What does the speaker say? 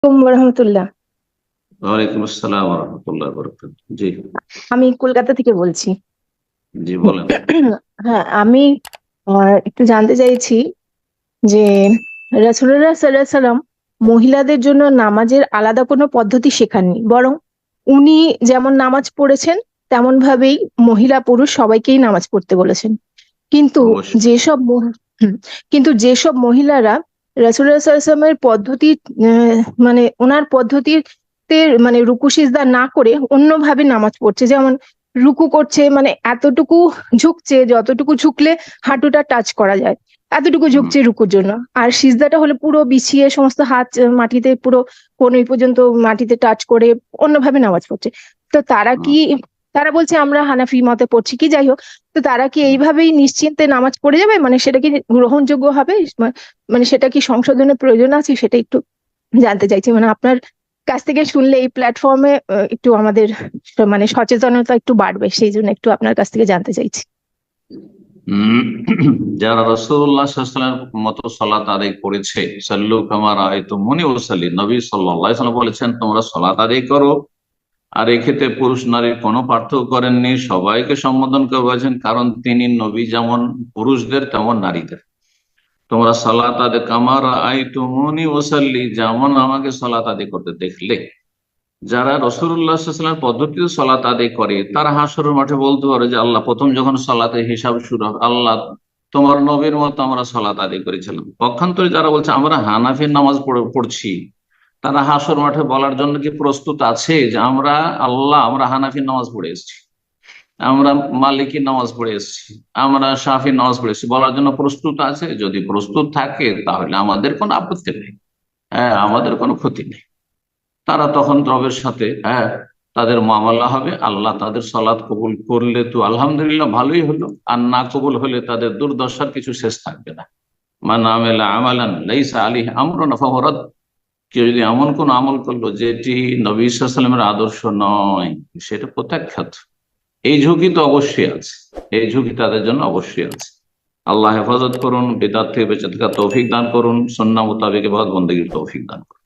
রহমতুল্লাহ। ওয়ালাইকুম আসসালাম ওয়া রাহমাতুল্লাহি ওয়া বারাকাতুহু। জি। আমি কলকাতা থেকে বলছি। জি বলেন। হ্যাঁ, আমি একটু জানতে চাইছি যে রাসূলুল্লাহ সাল্লাল্লাহু আলাইহি সাল্লাম মহিলাদের জন্য নামাজের আলাদা কোনো পদ্ধতি শেখাননি, বরং উনি যেমন নামাজ পড়েছেন তেমন ভাবেই মহিলা পুরুষ সবাইকেই নামাজ পড়তে বলেছেন। কিন্তু অবশ্যই। যেসব হুম, কিন্তু যেসব মহিলারা রাসূলুল্লাহ সাল্লাল্লাহু আলাইহি ওয়াসাল্লামের পদ্ধতি, মানে ওনার পদ্ধতিতে মানে রুকু সিজদা না করে অন্যভাবে নামাজ পড়ছে, যেমন রুকু করছে মানে এতটুকু ঝুঁকছে যতটুকু ঝুঁকলে হাঁটুটা টাচ করা যায়, এতটুকু হুম, ঝুঁকছে রুকুর জন্য। আর সিজদাটা হলে পুরো বিছিয়ে সমস্ত হাত মাটিতে পুরো কনুই পর্যন্ত মাটিতে টাচ করে অন্যভাবে নামাজ পড়ছে। তো তারা হুম, কি, তারা বলছে আমরা হানাফি মতে পড়ছি, কি যাই হোক, তো তারা কি হুম। এইভাবেই নিশ্চিন্তে নামাজ পড়ে যাবে? মানে সেটা কি গ্রহণযোগ্য হবে? মানে সেটা কি সংশোধনের প্রয়োজন আছে? সেটা একটু জানতে চাইছি, মানে আপনার কাছ থেকে শুনলে এই প্ল্যাটফর্মে একটু আমাদের মানে সচেতনতা একটু বাড়বে, সেই জন্য একটু আপনার কাছ থেকে জানতে চাইছি। উম, যারা রাসূলুল্লাহ সাল্লাল্লাহু আলাইহি ওয়াসাল্লাম মতো সালাত আদায় করেছে, সাল্লু কামা রাআইতুমুনি উসাল্লি, নবী সাল্লাল্লাহু আলাইহি ওয়াসাল্লাম বলেছেন তোমরা সালাত আদায় করো। আর এক্ষেত্রে পুরুষ নারীর কোনো পার্থক্য করেননি, সবাইকে সম্বোধন করে বলেছেন, কারণ তিনি নবী যেমন পুরুষদের তেমন নারীদের। তোমরা সালাত আদায় কামা রাআইতুমুনি উসাল্লি, যেমন আমাকে সালাত আদায় করতে দেখলে। যারা রাসূলুল্লাহ সাল্লাল্লাহু আলাইহি ওয়াসাল্লাম পদ্ধতিতে সালাত আদায় করে তারা হাসরের মাঠে বলতে পারে যে আল্লাহ, প্রথম যখন সালাতের হিসাব শুরু হবে, আল্লাহ তোমার নবীর মতো আমরা সালাত আদায় করেছিলাম। পক্ষান্তরে যারা বলছে আমরা হানাফির নামাজ পড়ছি, তারা হাসর মাঠে বলার জন্য কি প্রস্তুত আছে যে আমরা, আল্লাহ আমরা হানাফির নামাজ পড়ে এসেছি, আমরা মালিকির নামাজ পড়ে এসেছি, আমরা শাফির নামাজ পড়ে এসেছি, বলার জন্য প্রস্তুত আছে? যদি প্রস্তুত থাকে তাহলে আমাদের কোনো আপত্তি নেই, হ্যাঁ, আমাদের কোনো ক্ষতি নেই। তারা তখন রবের সাথে, হ্যাঁ, তাদের মামলা হবে। আল্লাহ তাদের সালাত কবুল করলে তো আলহামদুলিল্লাহ ভালোই হলো, আর না কবুল হলে তাদের দুর্দশার কিছু শেষ থাকবে না। মান আমিলা আমালান লাইসা আলাইহি আমরুনা ফাহুয়া রাদ। কেউ যদি এমন কোন আমল করলো যেটি নবী সাল্লাল্লাহু আলাইহি ওয়াসাল্লামের আদর্শ নয়, সেটা প্রত্যাখ্যাত। এই ঝুঁকি তো অবশ্যই আছে, এই ঝুঁকি তাদের জন্য অবশ্যই আছে। আল্লাহ হেফাজত করুন, বিদআত থেকে বেঁচে থাকার তৌফিক দান করুন, সুন্নাহ মোতাবেক ইবাদত বন্দেগীর তৌফিক দান করুন।